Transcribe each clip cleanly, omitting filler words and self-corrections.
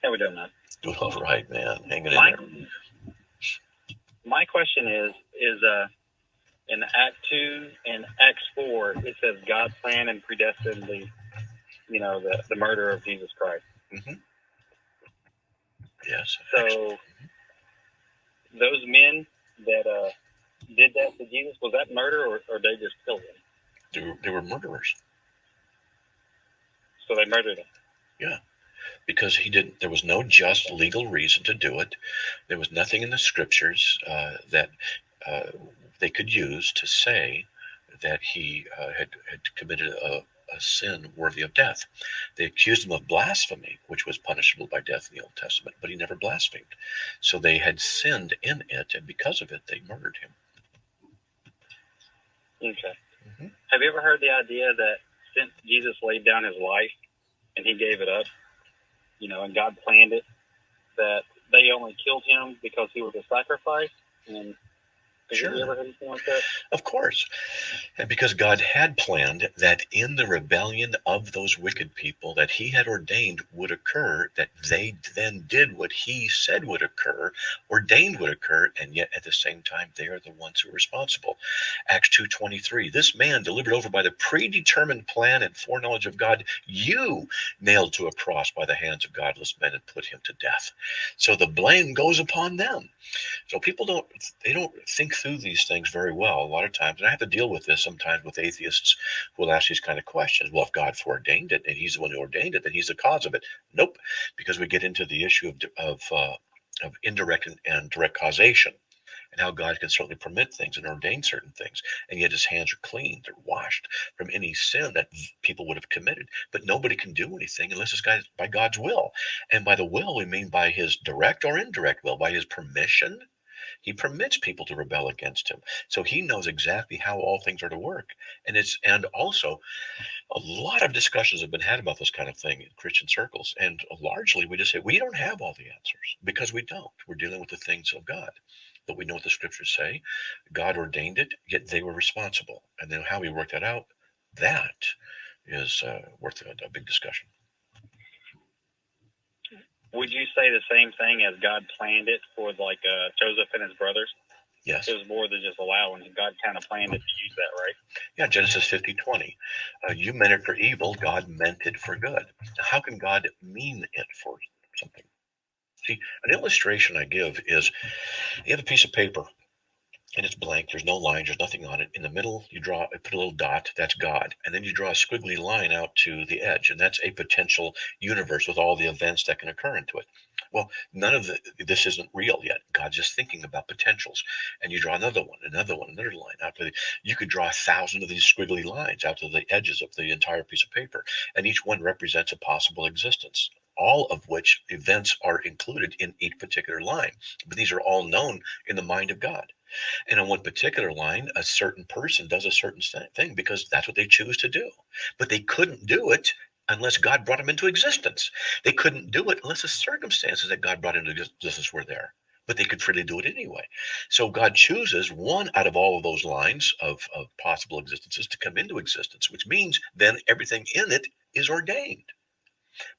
How we doing, man? Doing all right, man. Hanging in My there. my question is in Act 2 and Acts 4, it says God planned and predestined the murder of Jesus Christ. Mm-hmm. Yes. So those men that did that to Jesus, was that murder or they just killed him? They were murderers. So they murdered him. Yeah. Because he didn't. There was no just legal reason to do it. There was nothing in the scriptures that they could use to say that he had committed a sin worthy of death. They accused him of blasphemy, which was punishable by death in the Old Testament, but he never blasphemed. So they had sinned in it, and because of it, they murdered him. Okay. Mm-hmm. Have you ever heard the idea that since Jesus laid down his life and he gave it up, and God planned it, that they only killed him because he was a sacrifice? And have Sure. you ever heard anything like that? Of course. And because God had planned that in the rebellion of those wicked people that he had ordained would occur, that they then did what he said would occur, ordained would occur, and yet at the same time they are the ones who are responsible. Acts 2:23, this man delivered over by the predetermined plan and foreknowledge of God, you nailed to a cross by the hands of godless men and put him to death. So the blame goes upon them. So people don't think through these things very well a lot of times, and I have to deal with this sometimes with atheists who will ask these kind of questions. Well, if God foreordained it and he's the one who ordained it, then he's the cause of it. Nope, because we get into the issue of indirect and direct causation, and how God can certainly permit things and ordain certain things, and yet his hands are clean, they're washed from any sin that people would have committed. But nobody can do anything unless it's by God's will. And by the will, we mean by his direct or indirect will, by his permission. He permits people to rebel against him. So he knows exactly how all things are to work. And also a lot of discussions have been had about this kind of thing in Christian circles. And largely we just say we don't have all the answers because we don't. We're dealing with the things of God. But we know what the scriptures say. God ordained it, yet they were responsible. And then how we work that out, that is worth a big discussion. Would you say the same thing as God planned it for Joseph and his brothers? Yes. It was more than just allowing. God kind of planned it to use that, right? Yeah, Genesis 50:20. You meant it for evil, God meant it for good. Now, how can God mean it for something? See, an illustration I give is you have a piece of paper and it's blank. There's no lines. There's nothing on it. In the middle, put a little dot. That's God. And then you draw a squiggly line out to the edge. And that's a potential universe with all the events that can occur into it. Well, this isn't real yet. God's just thinking about potentials. And you draw another one, another line out to you could draw 1,000 of these squiggly lines out to the edges of the entire piece of paper. And each one represents a possible existence, all of which events are included in each particular line. But these are all known in the mind of God. And on one particular line, a certain person does a certain thing because that's what they choose to do. But they couldn't do it unless God brought them into existence. They couldn't do it unless the circumstances that God brought into existence were there. But they could freely do it anyway. So God chooses one out of all of those lines of possible existences to come into existence, which means then everything in it is ordained.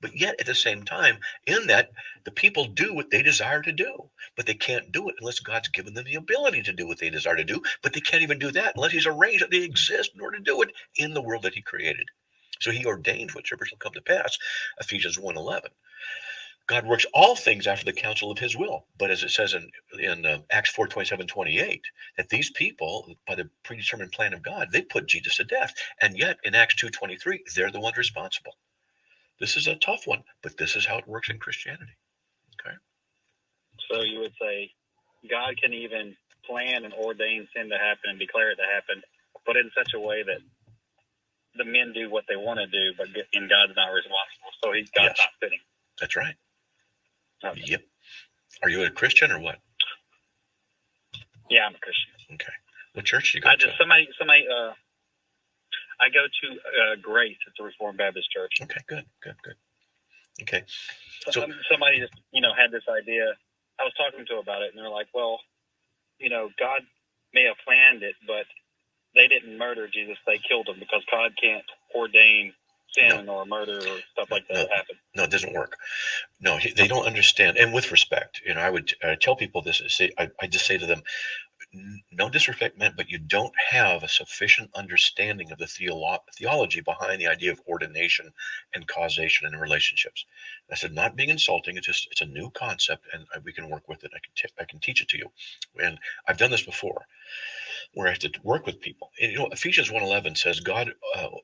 But yet at the same time, in that, the people do what they desire to do, but they can't do it unless God's given them the ability to do what they desire to do. But they can't even do that unless he's arranged that they exist in order to do it in the world that he created. So he ordained whichever shall come to pass. Ephesians 1:11. God works all things after the counsel of his will. But as it says in Acts 4:27-28, that these people, by the predetermined plan of God, they put Jesus to death. And yet in Acts 2:23, they're the ones responsible. This is a tough one, but this is how it works in Christianity. Okay. So you would say God can even plan and ordain sin to happen and declare it to happen, but in such a way that the men do what they want to do, but God's not responsible. So God's not fitting. That's right. Okay. Yep. Are you a Christian or what? Yeah, I'm a Christian. Okay. What church do you go to? I go to Grace. It's a Reformed Baptist church. Okay, good. Okay. So somebody just, had this idea. I was talking to about it, and they're like, well, God may have planned it, but they didn't murder Jesus. They killed him because God can't ordain sin or murder or stuff like that happen. No, it doesn't work. No, they don't understand. And with respect, I would tell people this. I just say to them, no disrespect meant, but you don't have a sufficient understanding of the theology behind the idea of ordination and causation in relationships. And I said, not being insulting. It's a new concept, and we can work with it. I can teach it to you, and I've done this before, where I have to work with people. And, Ephesians 1:11 says God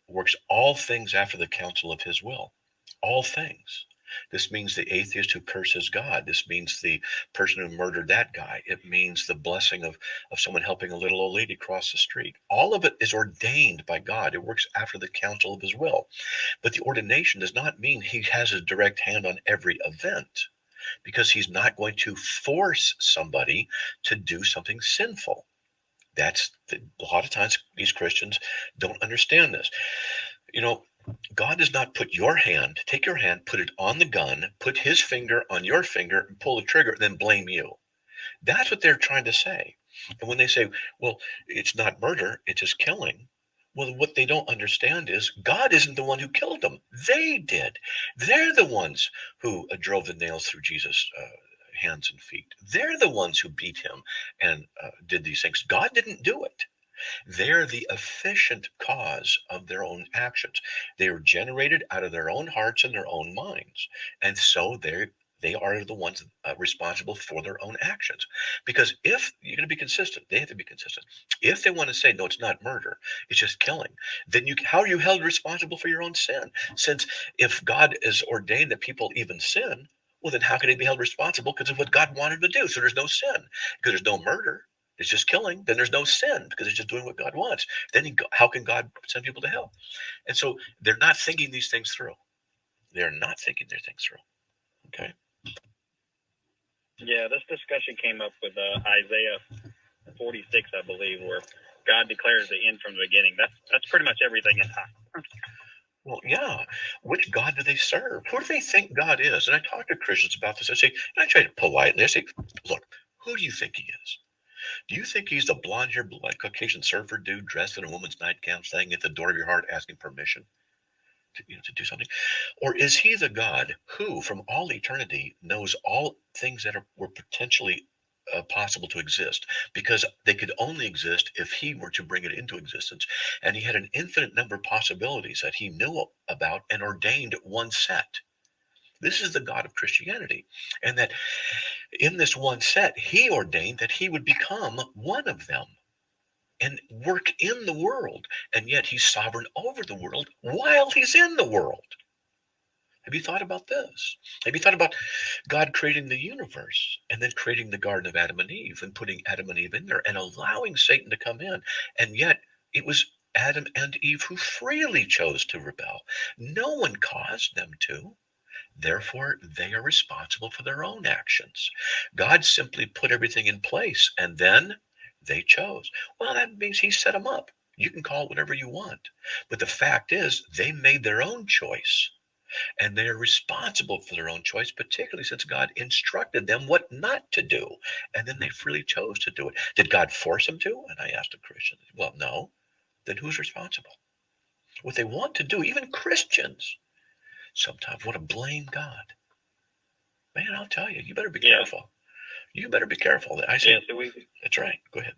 works all things after the counsel of His will. All things. This means the atheist who curses God. This means the person who murdered that guy. It means the blessing of someone helping a little old lady cross the street. All of it is ordained by God. It works after the counsel of His will. But the ordination does not mean He has a direct hand on every event, because He's not going to force somebody to do something sinful. A lot of times these Christians don't understand this. God does not take your hand, put it on the gun, put His finger on your finger, and pull the trigger, then blame you. That's what they're trying to say. And when they say, well, it's not murder, it's just killing. Well, what they don't understand is God isn't the one who killed them. They did. They're the ones who drove the nails through Jesus' hands and feet. They're the ones who beat Him and did these things. God didn't do it. They're the efficient cause of their own actions. They are generated out of their own hearts and their own minds. And so they are the ones responsible for their own actions. Because if you're going to be consistent, they have to be consistent. If they want to say, no, it's not murder, it's just killing, then how are you held responsible for your own sin? Since if God has ordained that people even sin, well, then how can they be held responsible because of what God wanted to do? So there's no sin, because there's no murder. It's just killing. Then there's no sin, because it's just doing what God wants. Then how can God send people to hell? And so they're not thinking these things through. They're not thinking their things through. Okay. Yeah, this discussion came up with Isaiah 46, I believe, where God declares the end from the beginning. That's pretty much everything in time. Well, yeah. Which God do they serve? Who do they think God is? And I talk to Christians about this. And I try to politely, I say, look, who do you think He is? Do you think He's the blonde-haired, black Caucasian surfer dude dressed in a woman's nightgown, standing at the door of your heart, asking permission to do something? Or is He the God who, from all eternity, knows all things that were potentially possible to exist, because they could only exist if He were to bring it into existence, and He had an infinite number of possibilities that He knew about and ordained one set? This is the God of Christianity, and that in this one set, He ordained that He would become one of them and work in the world, and yet He's sovereign over the world while He's in the world. Have you thought about this? Have you thought about God creating the universe and then creating the Garden of Adam and Eve and putting Adam and Eve in there and allowing Satan to come in? And yet it was Adam and Eve who freely chose to rebel. No one caused them to. Therefore, they are responsible for their own actions. God simply put everything in place, and then they chose. Well, that means He set them up. You can call it whatever you want. But the fact is, they made their own choice, and they are responsible for their own choice, particularly since God instructed them what not to do. And then they freely chose to do it. Did God force them to? And I asked a Christian, well, no. Then who's responsible? What they want to do, even Christians, sometimes want to blame God. Man, I'll tell you, you better be careful. You better be careful. I say, that's right. Go ahead.